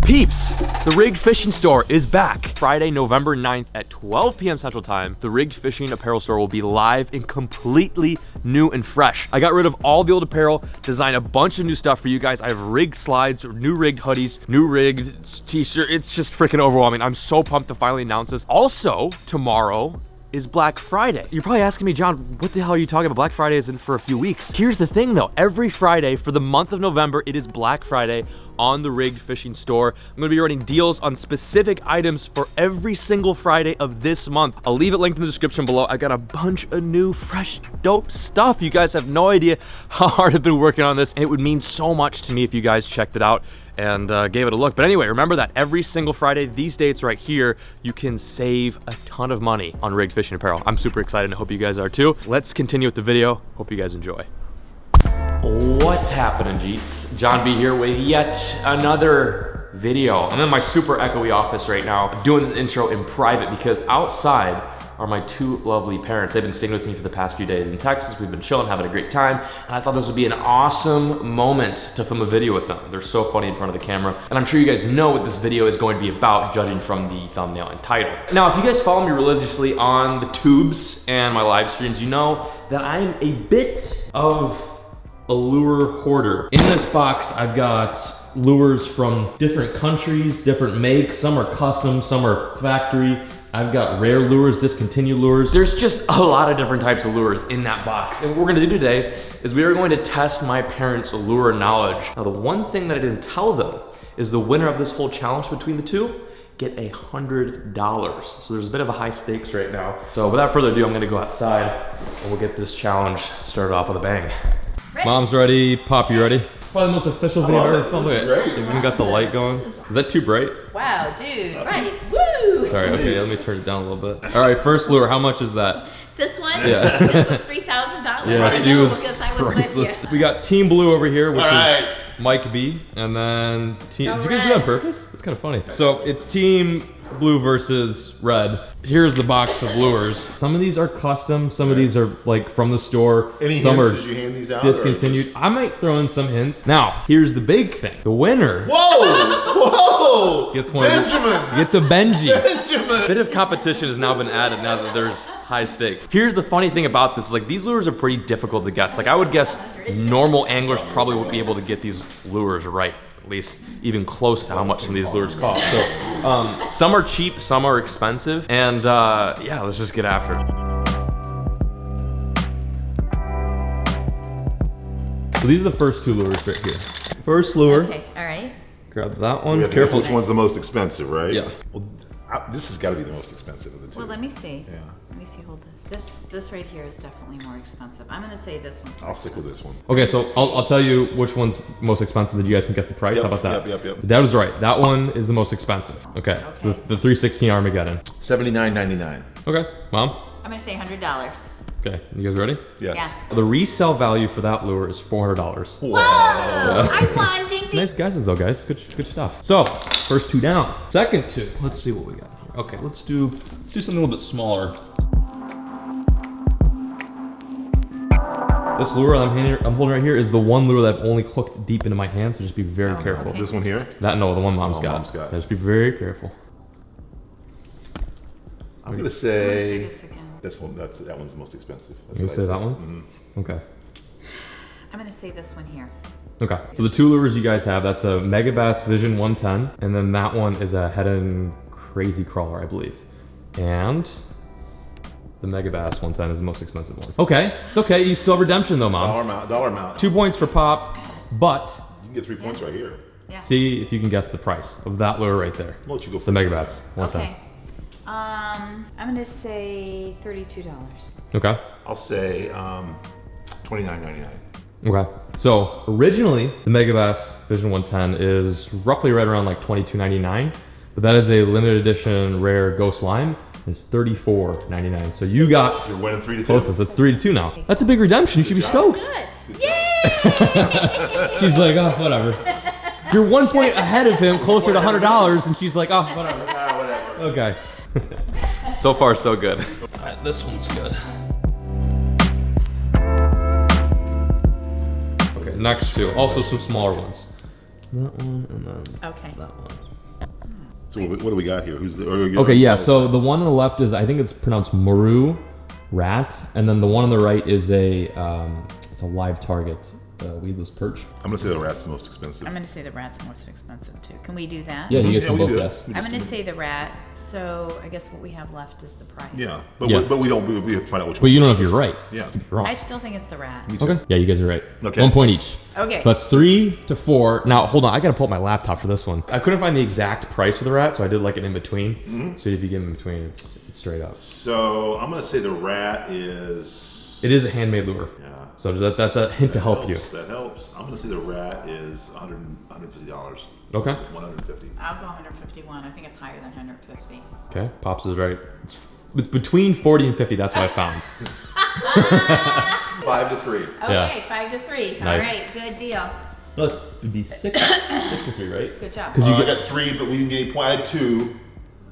Peeps, the Rigged Fishing Store is back. Friday, November 9th at 12 p.m. Central Time, the Rigged Fishing Apparel Store will be live and completely new and fresh. I got rid of all the old apparel, designed a bunch of new stuff for you guys. I have rigged slides, new rigged hoodies, new rigged t-shirt. It's just freaking overwhelming. I'm so pumped to finally announce this. Also, tomorrow is Black Friday. You're probably asking me, John, what the hell are you talking about? Black Friday isn't for a few weeks. Here's the thing though, every Friday for the month of November, it is Black Friday on the Rigged Fishing Store. I'm gonna be running deals on specific items for every single Friday of this month. I'll leave it linked in the description below. I got a bunch of new, fresh, dope stuff. You guys have no idea how hard I've been working on this, and it would mean so much to me if you guys checked it out and gave it a look. But anyway, remember that every single Friday, these dates right here, you can save a ton of money on rigged fishing apparel. I'm super excited and I hope you guys are too. Let's continue with the video. Hope you guys enjoy. What's happening, Jeets? John B here with yet another video. I'm in my super echoey office right now. I'm doing this intro in private because outside are my two lovely parents. They've been staying with me for the past few days in Texas. We've been chilling, having a great time. And I thought this would be an awesome moment to film a video with them. They're so funny in front of the camera. And I'm sure you guys know what this video is going to be about, judging from the thumbnail and title. Now, if you guys follow me religiously on the tubes and my live streams, you know that I'm a bit of a lure hoarder. In this box, I've got lures from different countries, different makes. Some are custom, some are factory. I've got rare lures, discontinued lures. There's just a lot of different types of lures in that box. And what we're gonna do today is we are going to test my parents' lure knowledge. Now, the one thing that I didn't tell them is the winner of this whole challenge between the two get $100. So there's a bit of a high stakes right now. So without further ado, I'm gonna go outside and we'll get this challenge started off with a bang. Ready? Mom's ready, Pop, you ready? It's probably the most official video I've ever filmed. Look at it. They've even got the light going. Is that too bright? Wow, dude, right, woo! Sorry, okay, let me turn it down a little bit. All right, first lure, how much is that? This one? Yeah. This one's $3,000. Yeah, she was priceless. We got Team Blue over here, which is Mike B, and then Team, did you guys do that on purpose? It's kind of funny. So it's Team Blue versus Red. Here's the box of lures. Some of these are custom, some of these are like from the store. Any some hints are as you hand these out, discontinued. I might throw in some hints. Now, here's the big thing. The winner. Whoa! Gets one. Benjamin! Gets a Benji. Benjamin! A bit of competition has now been added now that there's high stakes. Here's the funny thing about this, like these lures are pretty difficult to guess. Like I would guess normal anglers probably wouldn't be able to get these lures right. At least even close to how much some of these lures cost. So some are cheap, some are expensive, and yeah, let's just get after it. So these are the first two lures right here. First lure. Okay, all right. Grab that one. We have to guess which one's the most expensive, right? Yeah. Well, this has got to be the most expensive of the two. Well, let me see. Yeah. Let me see, hold this. This right here is definitely more expensive. I'm gonna say this one's more I'll stick with this one. Okay, so I'll tell you which one's most expensive, and you guys can guess the price. Yep, How about that? Yep. Dad was right. That one is the most expensive. Okay. So the 316 Armageddon. $79.99. Okay, Mom? I'm gonna say $100. Okay, you guys ready? Yeah. The resale value for that lure is $400. Whoa! I won, ding ding. Nice guesses though, guys. Good stuff. So, first two down. Second two. Let's see what we got here. Okay, let's do something a little bit smaller. This lure I'm holding right here is the one lure that I've only hooked deep into my hand, so just be very careful. Okay. This one here? No, the one Mom's got. Mom's got. Just be very careful. I'm gonna say this again. that one's the most expensive. That's You what I say that said. one? Mm-hmm. Okay. I'm gonna say this one here. Okay, so the two lures you guys have, that's a Megabass Vision 110, and then that one is a Head and Crazy Crawler, I believe. And the Megabass 110 is the most expensive one. Okay, it's okay, you still have redemption though, Mom. Dollar amount. 2 points for Pop, but You can get 3 points right here. Yeah. see if you can guess the price of that lure right there. I'll let you go The first. Megabass 110. Okay. I'm gonna say $32. Okay. I'll say $29.99. Okay. So originally the Megabass Vision 110 is roughly right around like $22.99, but that is a limited edition rare Ghost Lime. It's $34.99. So you got You're winning 3-2. closest. It's 3-2 now. That's a big redemption. You should be stoked. Good. Yay! She's like, oh, whatever. You're 1 point ahead of him, closer to $100, and she's like, oh, whatever. Whatever. Okay. So far, so good. All right, this one's good. Okay, next two. Also some smaller ones. That one, and then Okay. that one. So what do we got here? Who's the? Okay, yeah. So the one on the left is, I think it's pronounced Maru rat, and then the one on the right is it's a live target, weedless perch. I'm gonna say the rat's the most expensive. I'm gonna say the rat's most expensive too. Can we do that? Yeah, you guys Yeah, can we both do. guess. We I'm just gonna do. say the rat. So I guess what we have left is the price. Yeah, but Yeah. we don't. We have to find out which But one. you don't know if you're right. Yeah. You're wrong. I still think it's the rat. Me too. Okay. Yeah, you guys are right. Okay. 1 point each. Okay. So that's 3 to 4. Now, hold on. I gotta pull up my laptop for this one. I couldn't find the exact price for the rat, so I did like an in between. Mm-hmm. So if you get in between, it's straight up. So I'm gonna say the rat is. It is a handmade lure. Yeah. So that's a hint to help you. That helps. I'm gonna say the rat is $150. Okay. 150. I'll go 151. I think it's higher than 150. Okay. Pops is right. It's between 40 and 50. That's what I found. 5 to 3. Okay, Yeah. 5 to 3. All Nice. right, good deal. Let's be 6 to 3, right? Good job. 'Cause you I get- got 3, but we didn't get any point. I had 2.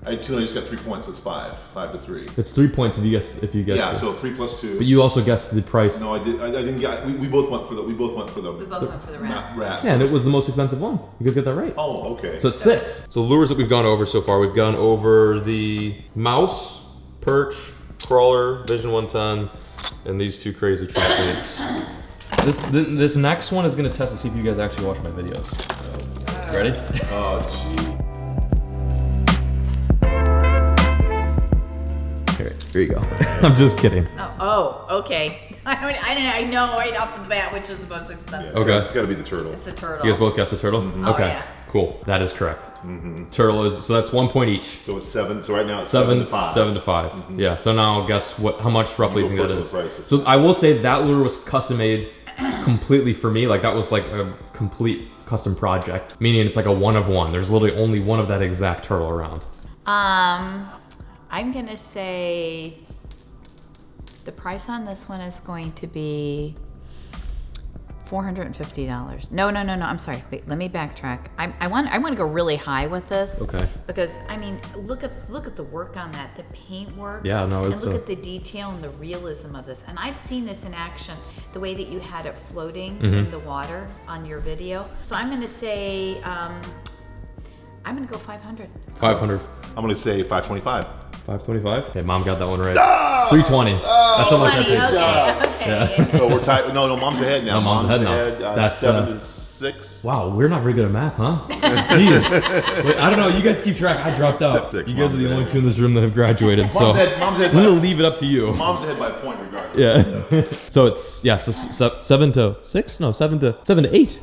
And I just got 3 points. It's 5. 5 to 3. It's 3 points if you guess. Yeah. it. So 3 plus 2. But you also guessed the price. No, I did. I didn't get. We both went for the. We both went for the. We both went for the rat. Rat. Yeah, and it was the most expensive one. You guys get that right. Oh, okay. So it's 6. So lures that we've gone over so far, we've gone over the mouse, perch, crawler, Vision 110, and these 2 crazy triplates. This next one is gonna test to see if you guys actually watch my videos. Ready? Oh, gee. Here you go. I'm just kidding. Oh, okay. I know right off the bat which is the most expensive. Okay. It's got to be the turtle. It's the turtle. You guys both guessed the turtle? Mm-hmm. Okay. Oh, yeah. Cool. That is correct. Turtle is, so that's 1 point each. So it's 7. So right now it's 7 to 5. 7 to 5. Yeah. So now guess how much roughly you You think go that first is. with the prices. So I will say that lure was custom made completely for me. Like that was like a complete custom project, meaning it's like a one of one. There's literally only one of that exact turtle around. I'm gonna say the price on this one is going to be $450. No. I'm sorry. Wait, let me backtrack. I want to go really high with this. Okay. Because I mean, look at the work on that, the paint work. Yeah, no, and it's look a- at the detail and the realism of this. And I've seen this in action, the way that you had it floating Mm-hmm. in the water on your video. So I'm gonna say, I'm gonna go 500. 500. I'm going to say 525. 525. Okay, mom got that one right. 320. That's how much I 20, paid. okay. So we're tied. No, mom's ahead now. No, mom's ahead now. That's, 7 to 6. Wow, we're not very good at math, huh? Jeez. Wait, I don't know. You guys keep track. I dropped out. 6, You guys are the mom's only ahead. 2 in this room that have graduated. So Mom's ahead. Mom's ahead. I'm gonna by- leave it up to you. Mom's ahead by a point regardless. Yeah. So it's so 7 to 6? No, 7 to 8.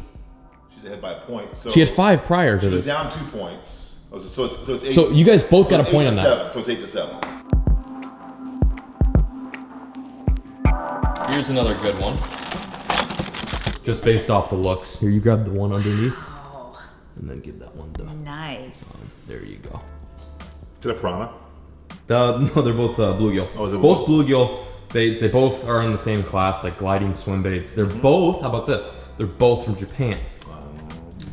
She's ahead by a point. So She had 5 prior to She was this. down 2 points. Oh, so it's 8. So you guys both got a it's point 8 on to that. 7. So it's 8 to 7. Here's another good one. Just based off the looks. Here, you grab the one underneath, Oh, and then give that one to. nice. There you go. Is it a piranha? No, they're both bluegill. Oh, is it both bluegill baits. They both are in the same class, like gliding swim baits. They're both. How about this? They're both from Japan.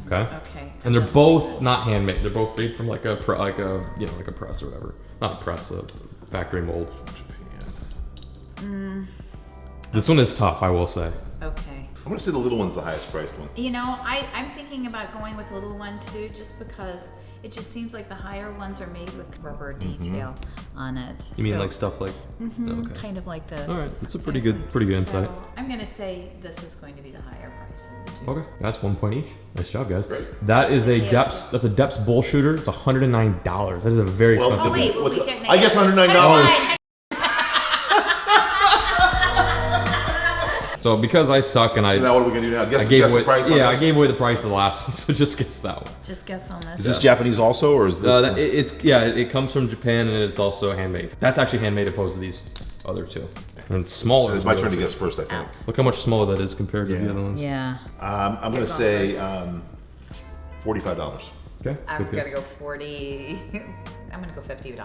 Okay. Okay. And they're both not handmade. They're both made from like a like a press or whatever. Not a press, a factory mold. This one is tough, I will say. Okay. I'm going to say the little one's the highest priced one. You know, I'm thinking about going with the little one too, just because it just seems like the higher ones are made with rubber detail on it. You mean So- like stuff like? Mhm, Okay. kind of like this. All right, that's a pretty good insight. So I'm gonna say this is going to be the higher price of the two. Okay, that's 1 point each. Nice job, guys. Great. That is a Yeah. depths. That's a depths bull shooter. It's $109. That is a very Well, expensive. Oh wait, well, What's we up? can I guess $109. So because I suck and So now I what are we going to do now? Guess, gave guess away the price on I this? gave away the price of the last one, so just guess that one. Just guess on this. Is this Japanese also, or is this? It comes from Japan and it's also handmade. That's actually handmade opposed to these other 2. And it's smaller. It's than my the turn to other guess two. first, I think. Look how much smaller that is compared to Yeah. the other ones. Yeah. I'm going to You're say going $45. Okay. I'm good gonna guess. go 40. I'm gonna go $50.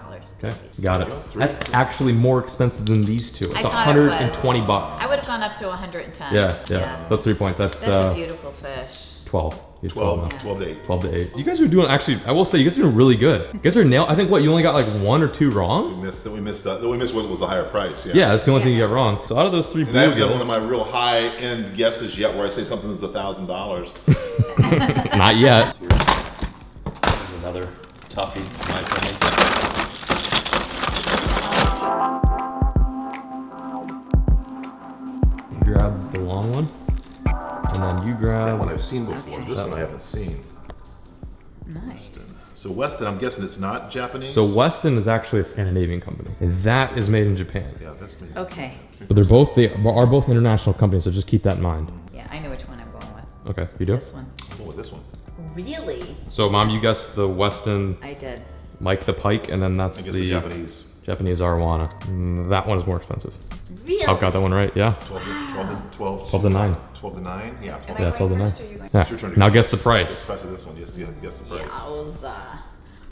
Okay, got it. Three. That's actually more expensive than these two. It's I thought it was. 120 bucks. I would have gone up to 110. Yeah. That's 3 points. That's That's a beautiful fish. 12. He's 12, now. 12 to 8. 12 to 8. You guys are doing, actually, I will say, you guys are doing really good. You guys are nailed. I think what, you only got like 1 or 2 wrong? We missed what was the higher price. Yeah, that's the only thing you got wrong. So out of those 3 And I haven't got bluegill, one of my real high-end guesses yet where I say something's $1,000. not yet. This is another toughie, in my opinion. You grab the long one, and then you That grab. one I've seen before. Okay. This one I haven't seen. Nice. So Weston, I'm guessing it's not Japanese? So Weston is actually a Scandinavian company. That is made in Japan. Yeah, that's me. Okay. But they are both international companies, so just keep that in mind. Yeah, I know which one I'm going with. Okay, you do? This one. I'll go with this one. Really? So Mom, you guessed the Weston, I did. Mike the Pike, and then that's I guess the Japanese. Japanese arowana. That one is more expensive. Really? I've got that one right, yeah. 12 12 to 9. 12 to 9? Yeah. Am 12 I Yeah, 12 to going 9. first or you going Yeah. It's your turn to Now guess. guess the price. The price of this one. Yes, guess the price. Yowza.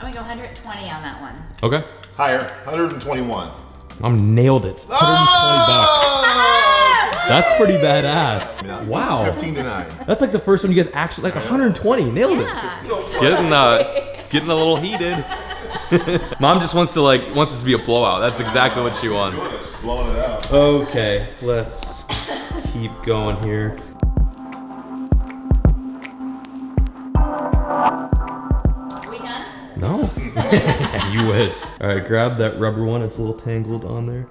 I'm gonna go 120 on that one. Okay. Higher. 121. Mom nailed it. 120 bucks. That's pretty badass. Yeah. Wow. 15 to 9. That's like the first one you guys actually, like 120, nailed it. Yeah. It's getting a little heated. Mom just wants this to be a blowout. That's exactly what she wants. Blowing it out. Okay, let's keep going here. Are we done? No. You wish. All right, grab that rubber one. It's a little tangled on there.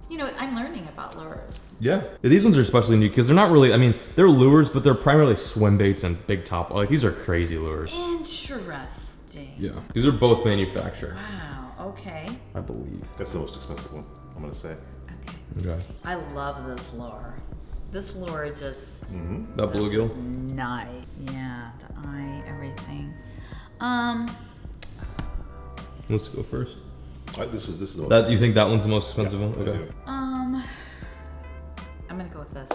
You know, I'm learning about lures. Yeah. These ones are especially neat because they're not really, I mean, they're lures, but they're primarily swim baits and big top. Like, these are crazy lures. Interesting. Yeah. These are both manufactured, Wow. Okay. I believe. That's the most expensive one, I'm going to say. Okay. Okay. I love this lure. This lure just. That this bluegill? is nice. Yeah, the eye, everything. Let's go first. This is the one. That you think that one's the most expensive Yeah, one? I Okay. do. I'm gonna go with this.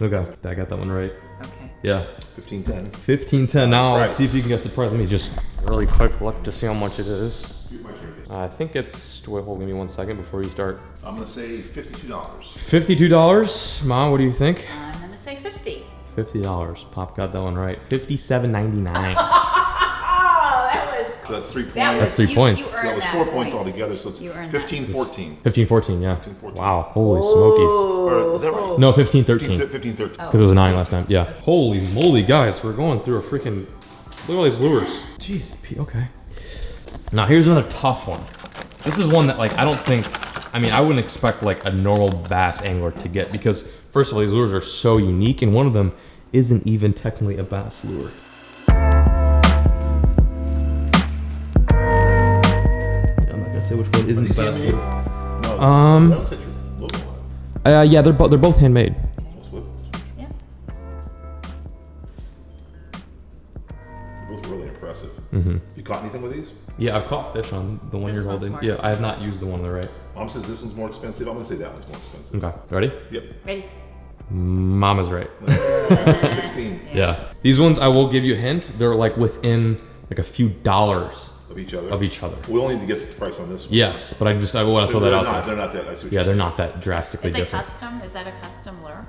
Okay. I got that one right. Okay. Yeah. 1510. 1510. Now Right. let's see if you can guess the price. Let me just really quick look to see how much it is. My turn. I think it's. Wait, hold me 1 second before you start. I'm going to say $52. $52. Mom, what do you think? I'm gonna say 50. $50. Pop got that one right. $57.99. Oh, that was. So that's 3 points. That was That's 3 points. You So earned that was that 4 points point. altogether, so it's You earned 15-14. 1514, yeah. 15-14. Wow, holy smokies. Or is that right? No, 1513. 15-13. Oh. Because it was a 9 last time. Yeah. Holy moly, guys, we're going through a freaking. Look at all these lures. Jeez, okay. Now here's another tough one. This is one that like I don't think. I mean, I wouldn't expect like a normal bass angler to get because first of all, these lures are so unique, and one of them isn't even technically a bass lure. I'm not gonna say which one isn't a bass lure. No, that was your logo on it. Yeah, they're both handmade. Switch. Yeah. They're both really impressive. Mm-hmm. You caught anything with these? Yeah, I've caught fish on the one This you're one's holding. more Yeah, I have not used the one on the right. Mom says this one's more expensive. I'm going to say that one's more expensive. Okay, ready? Yep. Ready? Mama's right. 16 Yeah. These ones, I will give you a hint. They're like within like a few dollars of each other. of each other. We only need to guess the price on this one. Yes, but I want to throw that out there. They're not that. I see what Yeah, you're they're not that drastically Is it different. custom? Is that a custom lure?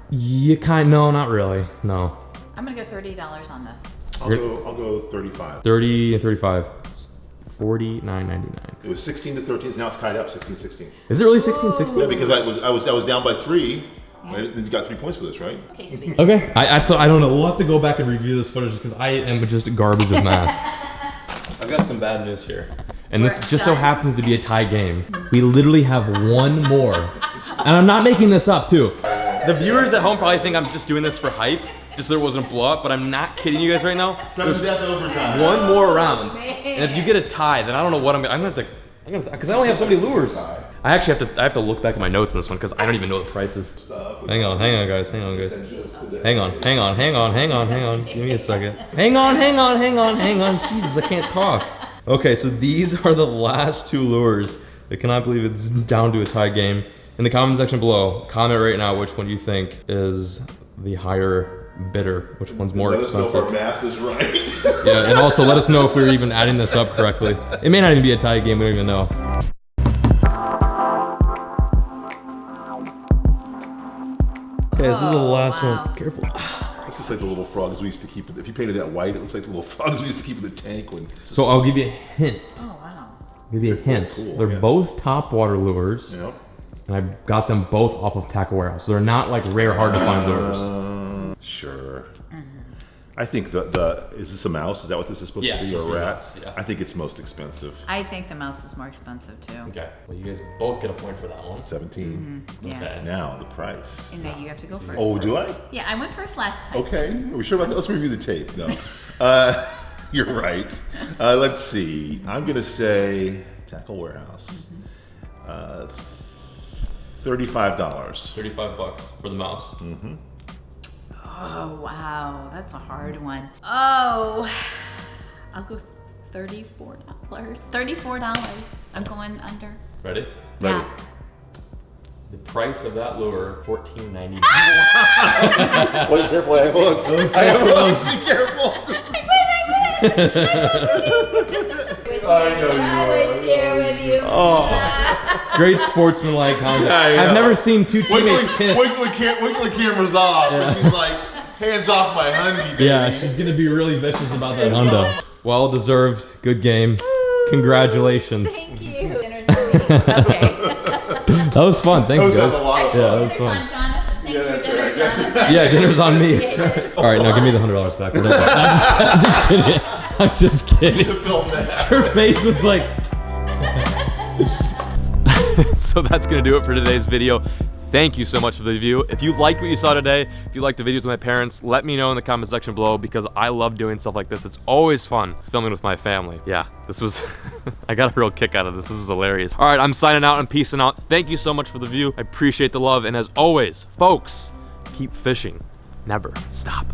No, not really. No. I'm gonna go $30 on this. saying. I'll go 35. 30 and 35. It's $49.99. It was 16 to 13. Now it's tied up 16-16. Is it really 16.60? Yeah, because I was down by 3. Right? Then you got 3 points for this, right? Okay, sweet. Okay. I don't know. We'll have to go back and review this footage because I am just garbage with math. I've got some bad news here. And this We're just so done. happens to be a tie game. We literally have one more. And I'm not making this up too. The viewers at home probably think I'm just doing this for hype, just so there wasn't a blow up, but I'm not kidding you guys right now. Sudden death overtime. One more round. Man. And if you get a tie, then I don't know what I'm gonna have to, because I only have so many lures. I actually have to look back at my notes on this one because I don't even know the prices. Hang on guys. Hang on. Give me a second. Hang on. Jesus, I can't talk. Okay, so these are the last 2 lures. I cannot believe it's down to a tie game. In the comment section below, comment right now which one you think is the higher bidder, which one's more Let us know if expensive. our math is right. Yeah, and also let us know if we're even adding this up correctly. It may not even be a tie game, we don't even know. Okay, this is the last wow. one. Careful. This is like the little frogs we used to keep. If you painted that white, it looks like the little frogs we used to keep in the tank when. So I'll give you a hint. Oh, wow. I'll give you a hint. Cool, They're yeah. both top water lures, Yep. and I got them both off of Tackle Warehouse. So they're not like rare, hard to find lures. Sure. I think is this a mouse? Is that what this is supposed Yeah, to it's be? Or a supposed to be a rat? mouse, yeah. I think it's most expensive. I think the mouse is more expensive too. Okay, well you guys both get a point for that one. 17. Yeah. Okay. Now the price. And now you have to go first. Oh, do I? Yeah, I went first last time. Okay. Are we sure about that? Let's review the tape. No. You're right. Let's see. I'm gonna say Tackle Warehouse. $35. 35 bucks for the mouse. Oh, wow. That's a hard one. Oh, I'll go $34. $34. I'm going under. Ready? Yeah. The price of that lure, $14.99. Wait, careful. I have hooks. I have hooks. Be careful. I know you I are. will share with you. Oh, great sportsmanlike conduct. Yeah, I I've know. never seen two teammates kiss. Wait till the camera's off. And she's like, hands off my honey, baby. Yeah, she's gonna be really vicious about that hundo. Well deserved, good game. Congratulations. Thank you. Dinner's on me. Okay. That was fun. Thank you That was guys. a lot of Yeah, fun. that was Dinner's fun. on Jonathan. Thanks Yeah, for that's dinner, right. That's Jonathan. Yeah, dinner's on me. All right, now give me the $100 back. I'm just kidding. I'm just kidding. Film that. Her face was like. So that's gonna do it for today's video. Thank you so much for the view. If you liked what you saw today, if you liked the videos with my parents, let me know in the comment section below because I love doing stuff like this. It's always fun filming with my family. Yeah, this was, I got a real kick out of this. This was hilarious. All right, I'm signing out and peacing out. Thank you so much for the view. I appreciate the love. And as always, folks, keep fishing. Never stop.